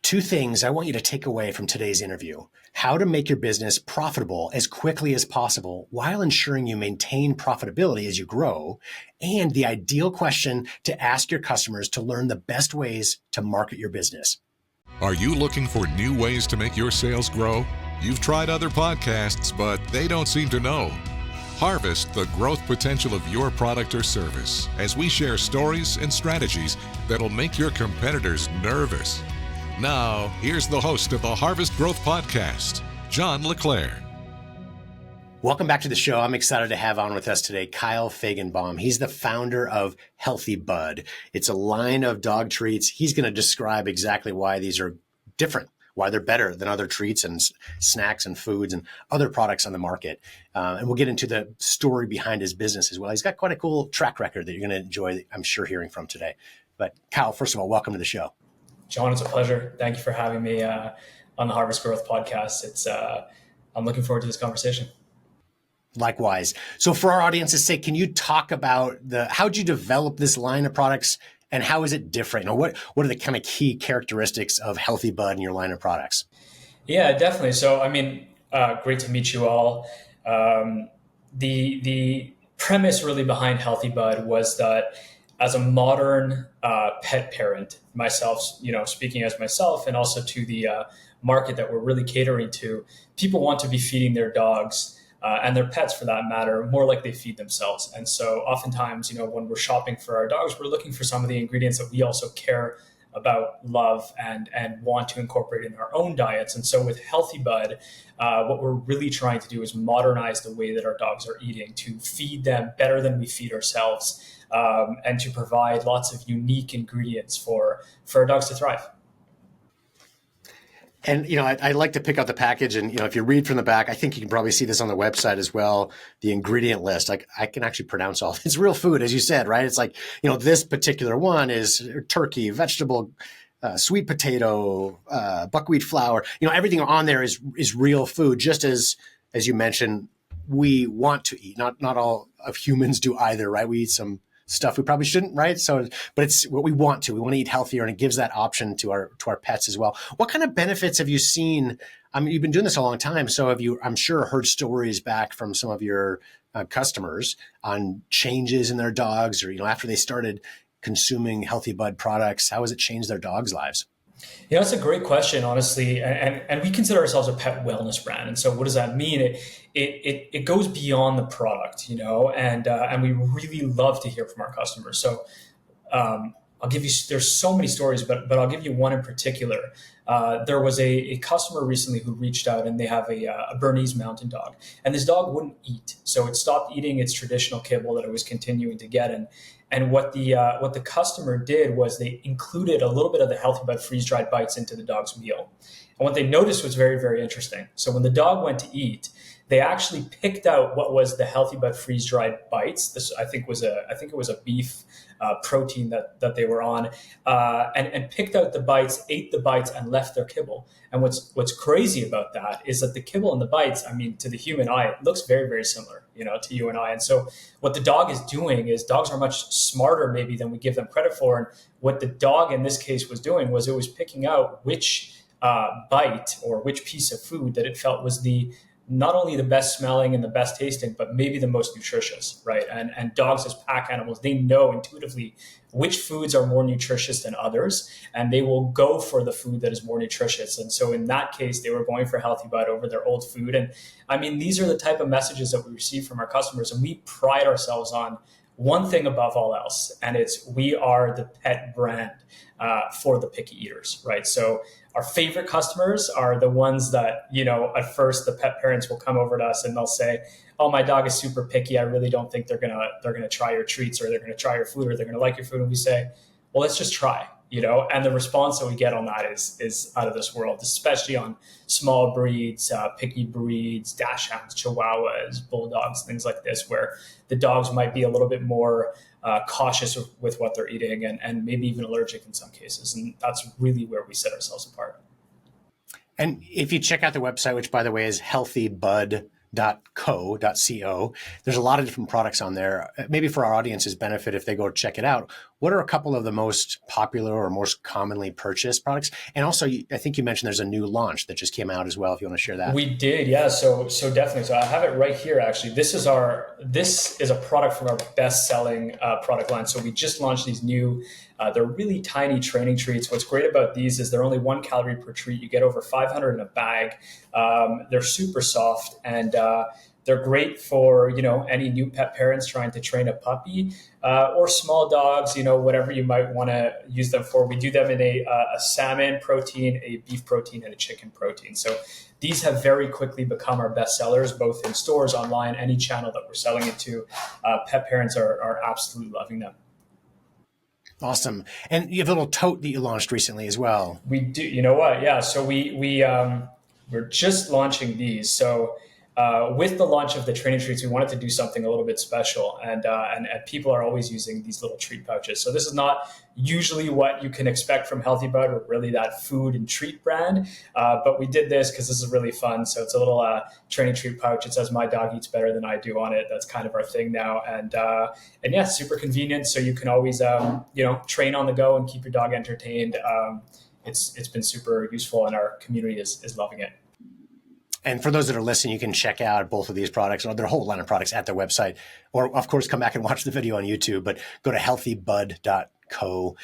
Two things I want you to take away from today's interview: how to make your business profitable as quickly as possible while ensuring you maintain profitability as you grow, and the ideal question to ask your customers to learn the best ways to market your business. Are you looking for new ways to make your sales grow? You've tried other podcasts, but they don't seem to know. Harvest the growth potential of your product or service as we share stories and strategies that'll make your competitors nervous. Now, here's the host of the Harvest Growth Podcast, John LeClaire. Welcome back to the show. I'm excited to have on with us today Kyle Feigenbaum. He's the founder of healthybud. It's a line of dog treats. He's going to describe exactly why these are different, why they're better than other treats and snacks and foods and other products on the market. And we'll get into the story behind his business as well. He's got quite a cool track record that you're going to enjoy, I'm sure, hearing from today. But Kyle, first of all, welcome to the show. John, it's a pleasure. Thank you for having me on the Harvest Growth Podcast. I'm looking forward to this conversation. Likewise. So for our audience's sake, can you talk about how'd you develop this line of products and how is it different? What are the kind of key characteristics of healthybud in your line of products? Yeah, definitely. So, great to meet you all. The premise really behind healthybud was that as a modern pet parent, myself, speaking as myself, and also to the market that we're really catering to, people want to be feeding their dogs and their pets, for that matter, more like they feed themselves. And so oftentimes, when we're shopping for our dogs, we're looking for some of the ingredients that we also care about, love, and want to incorporate in our own diets. And so with healthybud, what we're really trying to do is modernize the way that our dogs are eating, to feed them better than we feed ourselves, and to provide lots of unique ingredients for our dogs to thrive. And, I like to pick out the package and, if you read from the back, I think you can probably see this on the website as well, the ingredient list. Like, I can actually pronounce all. It's real food, as you said, right? It's like, this particular one is turkey, vegetable, sweet potato, buckwheat flour. Everything on there is real food, just as you mentioned, we want to eat. Not all of humans do either, right? We eat some stuff we probably shouldn't, right? So, but it's what we want to. We want to eat healthier, and it gives that option to our pets as well. What kind of benefits have you seen? You've been doing this a long time, so have you, I'm sure, heard stories back from some of your customers on changes in their dogs, or after they started consuming healthybud products, how has it changed their dogs' lives? Yeah, that's a great question, honestly. And we consider ourselves a pet wellness brand. And so what does that mean? It goes beyond the product, and we really love to hear from our customers. So I'll give you, there's so many stories, but I'll give you one in particular. There was a customer recently who reached out, and they have a Bernese mountain dog, and this dog wouldn't eat. So it stopped eating its traditional kibble that it was continuing to get. And what the customer did was they included a little bit of the healthybud freeze-dried bites into the dog's meal. And what they noticed was very, very interesting. So when the dog went to eat, they actually picked out what was the healthybud freeze-dried bites. This, I think it was a beef protein that they were on, and picked out the bites, ate the bites, and left their kibble. And what's crazy about that is that the kibble and the bites, to the human eye, it looks very, very similar, to you and I. And so what the dog is doing is, dogs are much smarter maybe than we give them credit for. And what the dog in this case was doing was it was picking out which bite or which piece of food that it felt was not only the best smelling and the best tasting, but maybe the most nutritious, right? And dogs, as pack animals, they know intuitively which foods are more nutritious than others, and they will go for the food that is more nutritious. And so in that case, they were going for healthybud over their old food. And these are the type of messages that we receive from our customers, and we pride ourselves on one thing above all else, and it's we are the pet brand for the picky eaters, right? So our favorite customers are the ones that, at first the pet parents will come over to us and they'll say, oh, my dog is super picky. I really don't think they're gonna try your treats, or they're gonna try your food, or they're gonna like your food. And we say, well, let's just try, and the response that we get on that is out of this world, especially on small breeds, picky breeds, dachshunds, chihuahuas, bulldogs, things like this, where the dogs might be a little bit more cautious with what they're eating, and maybe even allergic in some cases. And that's really where we set ourselves apart. And if you check out the website, which by the way is healthybud.co, there's a lot of different products on there. Maybe for our audience's benefit, if they go check it out, what are a couple of the most popular or most commonly purchased products? And also, I think you mentioned there's a new launch that just came out as well, if you want to share that. We did, yeah. So definitely. So I have it right here. Actually, this is a product from our best-selling product line. So we just launched these new. They're really tiny training treats. What's great about these is they're only 1 calorie per treat. You get over 500 in a bag. They're super soft and they're great for any new pet parents trying to train a puppy or small dogs. Whatever you might want to use them for. We do them in a salmon protein, a beef protein, and a chicken protein. So these have very quickly become our best sellers, both in stores, online, any channel that we're selling it to. Pet parents are absolutely loving them. Awesome. And you have a little tote that you launched recently as well. We do. You know what? Yeah. So we're just launching these. So with the launch of the training treats, we wanted to do something a little bit special, and people are always using these little treat pouches. So this is not usually what you can expect from healthybud, or really that food and treat brand. But we did this because this is really fun. So it's a little training treat pouch. It says "My dog eats better than I do" on it. That's kind of our thing now, and yeah, super convenient. So you can always train on the go and keep your dog entertained. It's been super useful, and our community is loving it. And for those that are listening, you can check out both of these products or their whole line of products at their website, or of course, come back and watch the video on YouTube, but go to healthybud.co.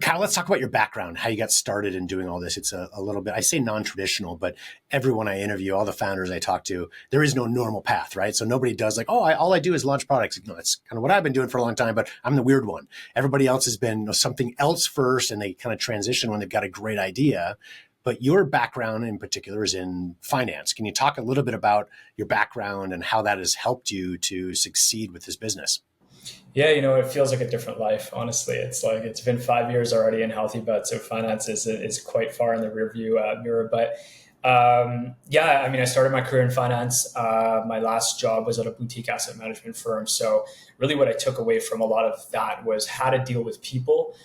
Kyle, let's talk about your background, how you got started in doing all this. It's a little bit, I say non-traditional, but everyone I interview, all the founders I talk to, there is no normal path, right? So nobody does like, all I do is launch products. That's kind of what I've been doing for a long time, but I'm the weird one. Everybody else has been something else first, and they kind of transition when they've got a great idea. But your background in particular is in finance. Can you talk a little bit about your background and how that has helped you to succeed with this business? Yeah, it feels like a different life, honestly. It's like it's been 5 years already in healthybud, so finance is quite far in the rearview mirror. But yeah, I mean, I started my career in finance. My last job was at a boutique asset management firm. So really what I took away from a lot of that was how to deal with people,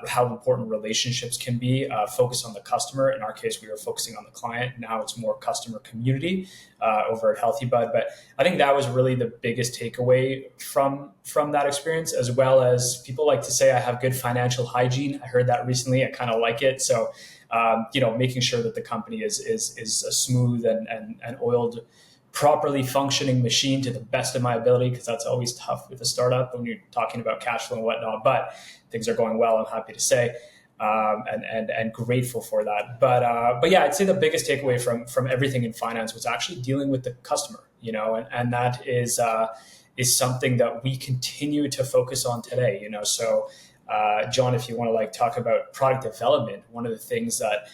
how important relationships can be, focus on the customer. In our case, we were focusing on the client. Now it's more customer community over at healthybud. But I think that was really the biggest takeaway from that experience, as well as people like to say I have good financial hygiene. I heard that recently. I kind of like it. So making sure that the company is a smooth and oiled, properly functioning machine to the best of my ability, because that's always tough with a startup when you're talking about cash flow and whatnot. But things are going well, I'm happy to say, and grateful for that. But yeah, I'd say the biggest takeaway from everything in finance was actually dealing with the customer, and that is something that we continue to focus on today. So. John, if you want to talk about product development, one of the things that,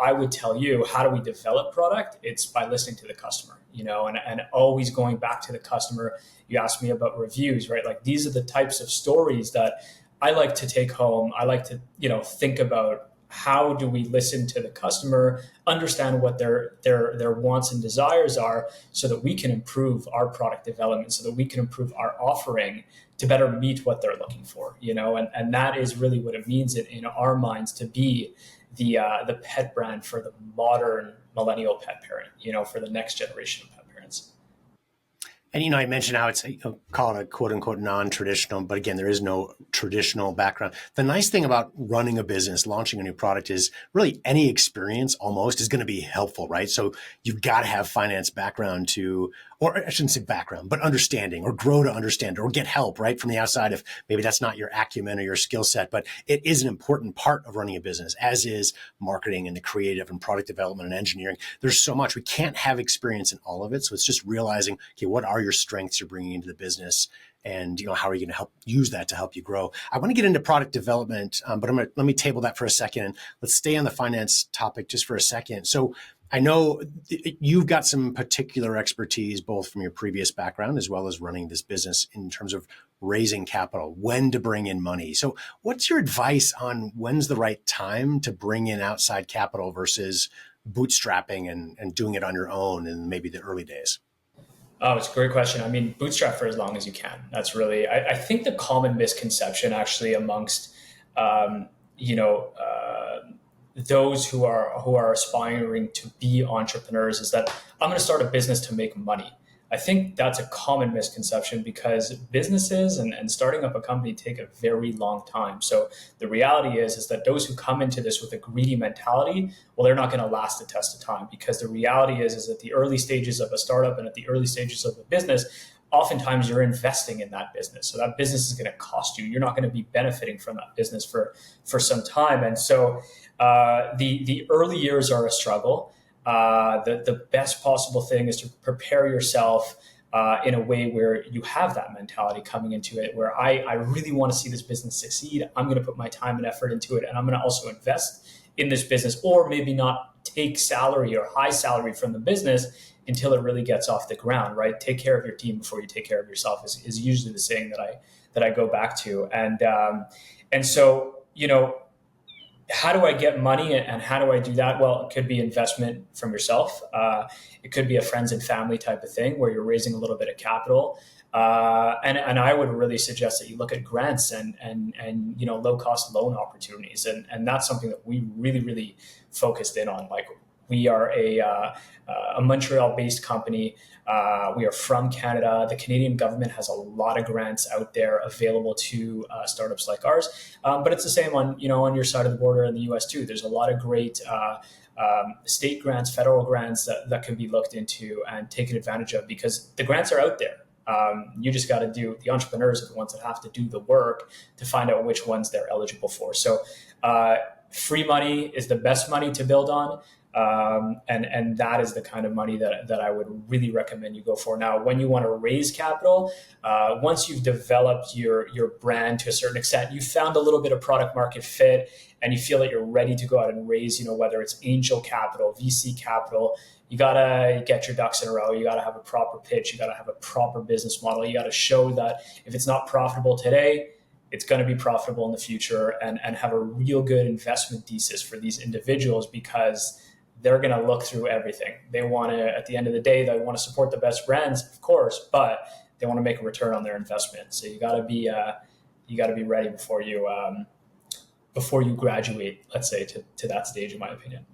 I would tell you, how do we develop product? It's by listening to the customer, and always going back to the customer. You asked me about reviews, right? Like these are the types of stories that I like to take home. I like to, think about how do we listen to the customer, understand what their wants and desires are, so that we can improve our product development, so that we can improve our offering to better meet what they're looking for, and that is really what it means in our minds to be the pet brand for the modern millennial pet parent, for the next generation of pet parents. And, I mentioned how it's, call it a quote unquote non-traditional, but again, there is no traditional background. The nice thing about running a business, launching a new product is really any experience almost is going to be helpful, right? So you've got to have finance background or I shouldn't say background, but understanding, or grow to understand, or get help, right, from the outside if maybe that's not your acumen or your skill set. But it is an important part of running a business, as is marketing and the creative and product development and engineering. There's so much. We can't have experience in all of it. So it's just realizing, okay, what are your strengths you're bringing into the business? And how are you going to help use that to help you grow? I want to get into product development, but let me table that for a second. And let's stay on the finance topic just for a second. So I know you've got some particular expertise, both from your previous background as well as running this business, in terms of raising capital, when to bring in money. So what's your advice on when's the right time to bring in outside capital versus bootstrapping and doing it on your own in maybe the early days? Oh, it's a great question. I mean, bootstrap for as long as you can. That's really, I think the common misconception actually amongst, those who are aspiring to be entrepreneurs is that I'm going to start a business to make money. I think that's a common misconception because businesses and starting up a company take a very long time. So the reality is that those who come into this with a greedy mentality, well, they're not going to last the test of time, because the reality is at the early stages of a startup and at the early stages of a business, oftentimes you're investing in that business. So that business is going to cost you. You're not going to be benefiting from that business for some time. And so the early years are a struggle. The best possible thing is to prepare yourself in a way where you have that mentality coming into it, where I really want to see this business succeed. I'm going to put my time and effort into it, and I'm going to also invest in this business, or maybe not take salary or high salary from the business until it really gets off the ground, right? Take care of your team before you take care of yourself is usually the saying that I go back to. And so, how do I get money and how do I do that? Well, it could be investment from yourself. It could be a friends and family type of thing where you're raising a little bit of capital. And I would really suggest that you look at grants and low cost loan opportunities. And that's something that we really, really focused in on. Like, we are a Montreal-based company. We are from Canada. The Canadian government has a lot of grants out there available to startups like ours. But it's the same on your side of the border in the U.S. too. There's a lot of great state grants, federal grants that can be looked into and taken advantage of, because the grants are out there. You just got to the entrepreneurs are the ones that have to do the work to find out which ones they're eligible for. So free money is the best money to build on. And that is the kind of money that I would really recommend you go for. Now, when you want to raise capital, once you've developed your brand to a certain extent, you found a little bit of product market fit, and you feel that you're ready to go out and raise, whether it's angel capital, VC capital, you got to get your ducks in a row. You got to have a proper pitch. You got to have a proper business model. You got to show that if it's not profitable today, it's going to be profitable in the future, and have a real good investment thesis for these individuals, because they're going to look through everything. They want to, at the end of the day, they want to support the best brands, of course, but they want to make a return on their investment. So you got to be ready before you graduate, let's say, to that stage, in my opinion.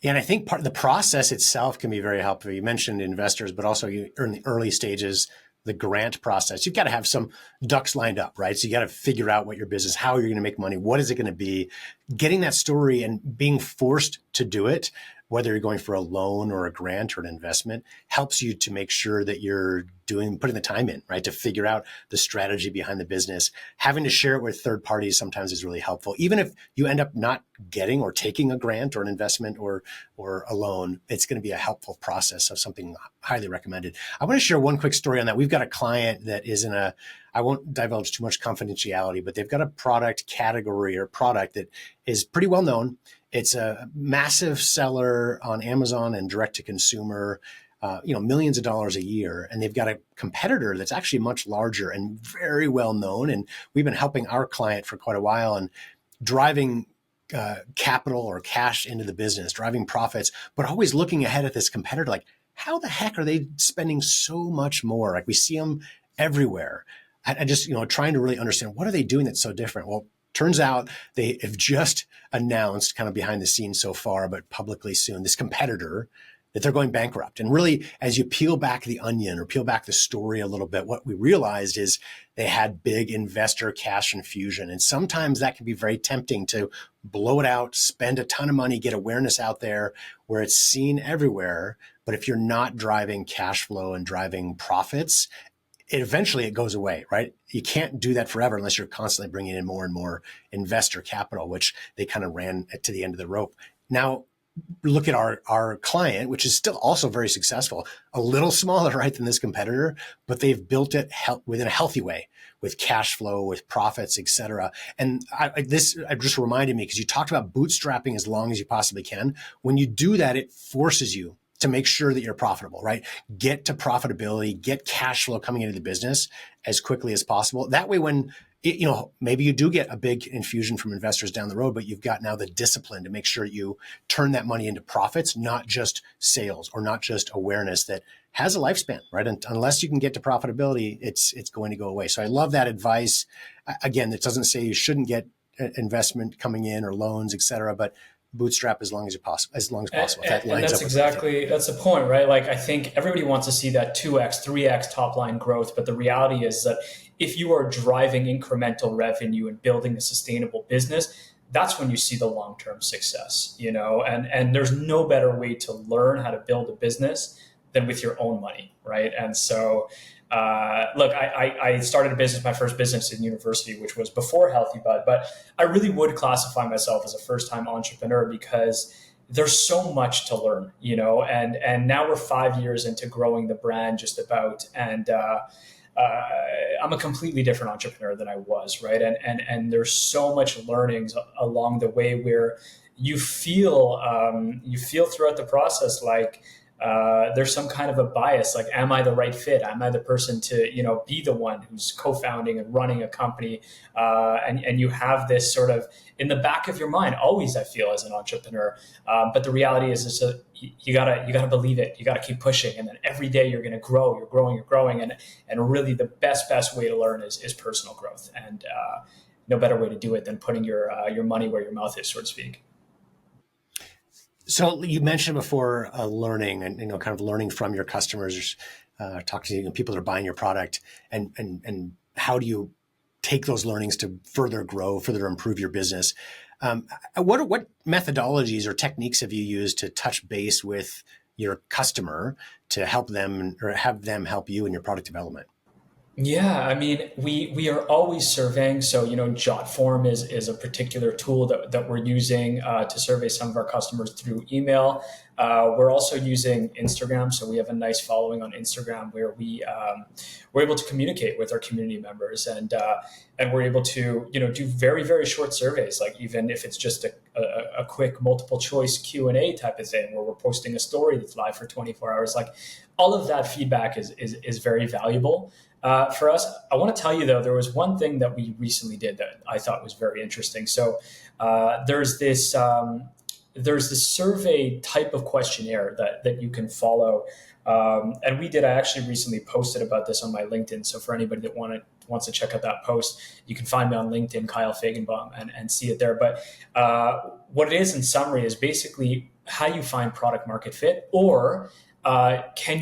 Yeah, and I think part of the process itself can be very helpful. You mentioned investors, but also in the early stages, the grant process, you've got to have some ducks lined up, right? So you got to figure out what your business, how you're going to make money, what is it going to be, getting that story and being forced to do it, whether you're going for a loan or a grant or an investment, helps you to make sure that you're putting the time in, right? To figure out the strategy behind the business. Having to share it with third parties sometimes is really helpful. Even if you end up not getting or taking a grant or an investment or a loan, it's going to be a helpful process of something highly recommended. I want to share one quick story on that. We've got a client that is I won't divulge too much confidentiality, but they've got a product category or product that is pretty well known. It's a massive seller on Amazon and direct to consumer, millions of dollars a year. And they've got a competitor that's actually much larger and very well known. And we've been helping our client for quite a while and driving capital or cash into the business, driving profits, but always looking ahead at this competitor, like, how the heck are they spending so much more? Like, we see them everywhere. I just, trying to really understand, what are they doing that's so different? Well, turns out they have just announced, kind of behind the scenes so far, but publicly soon, this competitor, that they're going bankrupt. And really, as you peel back the onion or peel back the story a little bit, what we realized is they had big investor cash infusion. And sometimes that can be very tempting to blow it out, spend a ton of money, get awareness out there where it's seen everywhere. But if you're not driving cash flow and driving profits, eventually it goes away, right? You can't do that forever unless you're constantly bringing in more and more investor capital, which they kind of ran to the end of the rope. Now, look at our client, which is still also very successful, a little smaller, right, than this competitor, but they've built it within a healthy way, with cash flow, with profits, et cetera. And this just reminded me, because you talked about bootstrapping as long as you possibly can. When you do that, it forces you to make sure that you're profitable, right? Get to profitability, get cash flow coming into the business as quickly as possible. That way, when maybe you do get a big infusion from investors down the road, but you've got now the discipline to make sure you turn that money into profits, not just sales or not just awareness that has a lifespan, right? And unless you can get to profitability, it's going to go away. So I love that advice. Again, it doesn't say you shouldn't get investment coming in or loans, et cetera, but bootstrap as long as possible. If that And lines that's up with everything. exactly, that's the point, right? Like, I think everybody wants to see that 2x, 3x top line growth. But the reality is that if you are driving incremental revenue and building a sustainable business, that's when you see the long-term success, and there's no better way to learn how to build a business than with your own money. Right. And so, look, I started my first business in university, which was before healthybud, but I really would classify myself as a first-time entrepreneur because there's so much to learn, and now we're 5 years into growing the brand just about, and I'm a completely different entrepreneur than I was, right? And there's so much learnings along the way where you feel throughout the process like there's some kind of a bias, like, am I the right fit? Am I the person to, be the one who's co-founding and running a company? And you have this sort of in the back of your mind, always, I feel, as an entrepreneur. But the reality is that you gotta believe it. You gotta keep pushing. And then every day you're going to grow, you're growing. And really the best way to learn is personal growth. And no better way to do it than putting your money where your mouth is, so to speak. So you mentioned before learning and kind of learning from your customers, talking to people that are buying your product, and how do you take those learnings to further grow, further improve your business? What methodologies or techniques have you used to touch base with your customer to help them or have them help you in your product development? Yeah, I mean, we are always surveying. So, Jotform is a particular tool that we're using to survey some of our customers through email. We're also using Instagram. So we have a nice following on Instagram where we're able to communicate with our community members, and we're able to, do very, very short surveys, like even if it's just a quick multiple choice Q&A type of thing where we're posting a story that's live for 24 hours. Like, all of that feedback is very valuable. For us, I want to tell you, though, there was one thing that we recently did that I thought was very interesting. So there's this survey type of questionnaire that you can follow. And I actually recently posted about this on my LinkedIn. So for anybody that wants to check out that post, you can find me on LinkedIn, Kyle Feigenbaum, and see it there. But what it is in summary is basically how you find product market fit, or can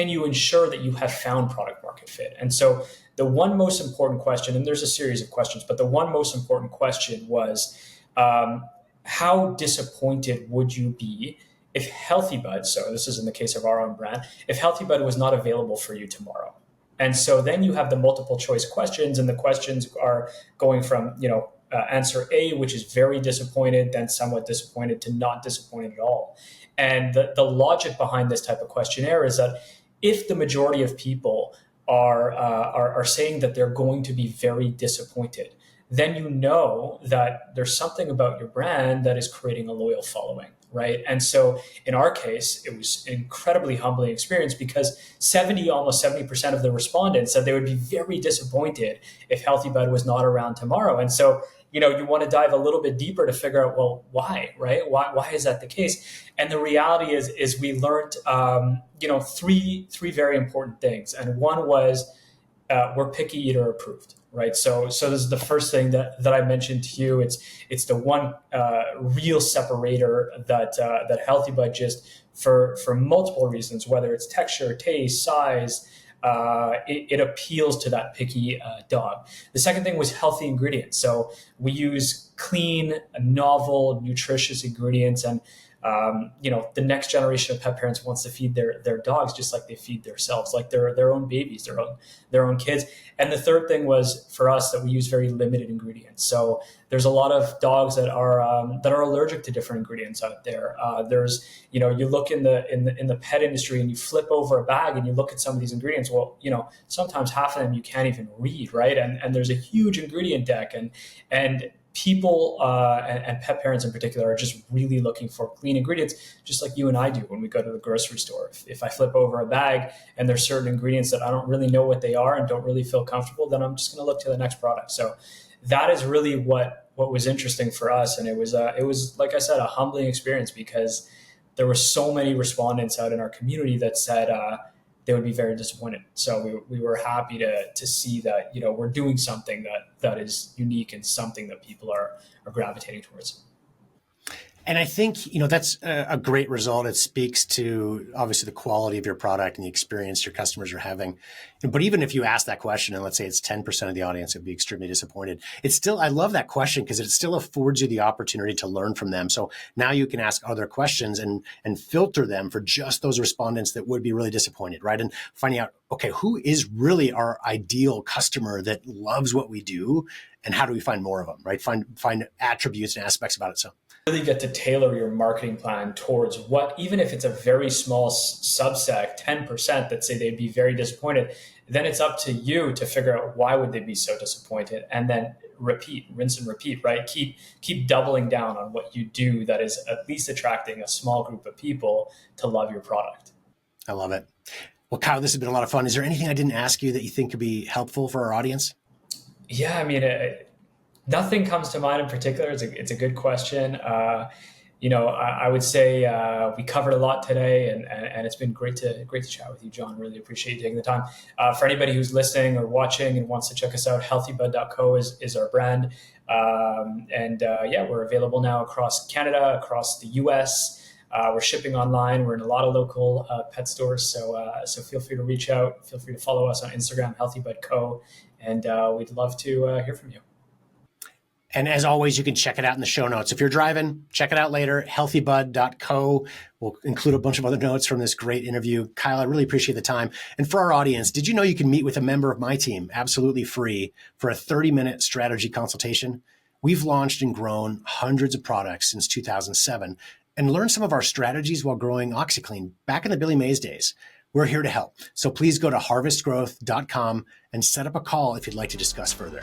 you ensure that you have found product market fit? And so the one most important question, and there's a series of questions, but the one most important question was, how disappointed would you be if healthybud, so this is in the case of our own brand, if healthybud was not available for you tomorrow? And so then you have the multiple choice questions, and the questions are going from, answer A, which is very disappointed, then somewhat disappointed, to not disappointed at all. And the logic behind this type of questionnaire is that if the majority of people are saying that they're going to be very disappointed, then you know that there's something about your brand that is creating a loyal following, right? And so in our case, it was an incredibly humbling experience because almost 70% of the respondents said they would be very disappointed if healthybud was not around tomorrow. And so, you want to dive a little bit deeper to figure out, well, why, right? Why is that the case? And the reality is we learned, three very important things. And one was we're picky eater approved, right? So this is the first thing that I mentioned to you. It's the one real separator that healthybud just for multiple reasons, whether it's texture, taste, size. It appeals to that picky dog. The second thing was healthy ingredients. So we use clean, novel, nutritious ingredients, and the next generation of pet parents wants to feed their dogs just like they feed themselves, like their own babies, their own kids. And the third thing was for us that we use very limited ingredients. So there's a lot of dogs that are allergic to different ingredients out there. There's, you look in the pet industry and you flip over a bag and you look at some of these ingredients. Well, sometimes half of them you can't even read, right? And there's a huge ingredient deck, and people and pet parents in particular are just really looking for clean ingredients, just like you and I do when we go to the grocery store. If I flip over a bag and there's certain ingredients that I don't really know what they are and don't really feel comfortable, then I'm just going to look to the next product. So that is really what was interesting for us. And it was, like I said, a humbling experience because there were so many respondents out in our community that said, they would be very disappointed. So we were happy to see that, we're doing something that is unique and something that people are gravitating towards. And I think, that's a great result. It speaks to obviously the quality of your product and the experience your customers are having. But even if you ask that question, and let's say it's 10% of the audience would be extremely disappointed, I love that question because it still affords you the opportunity to learn from them. So now you can ask other questions and filter them for just those respondents that would be really disappointed, right? And finding out, okay, who is really our ideal customer that loves what we do, and how do we find more of them, right? Find attributes and aspects about it. So really get to tailor your marketing plan towards what, even if it's a very small subset, 10% that say they'd be very disappointed, then it's up to you to figure out why would they be so disappointed, and then rinse and repeat, right? Keep doubling down on what you do that is at least attracting a small group of people to love your product. I love it. Well, Kyle, this has been a lot of fun. Is there anything I didn't ask you that you think could be helpful for our audience? Yeah, I mean, nothing comes to mind in particular. It's a good question. I would say we covered a lot today, and it's been great to chat with you, John. Really appreciate you taking the time. For anybody who's listening or watching and wants to check us out, healthybud.co is our brand. We're available now across Canada, across the US. We're shipping online. We're in a lot of local pet stores. So feel free to reach out. Feel free to follow us on Instagram, healthybud.co. And we'd love to hear from you. And as always, you can check it out in the show notes. If you're driving, check it out later, healthybud.co. We'll include a bunch of other notes from this great interview. Kyle, I really appreciate the time. And for our audience, did you know you can meet with a member of my team absolutely free for a 30-minute strategy consultation? We've launched and grown hundreds of products since 2007 and learned some of our strategies while growing OxyClean back in the Billy Mays days. We're here to help. So please go to harvestgrowth.com and set up a call if you'd like to discuss further.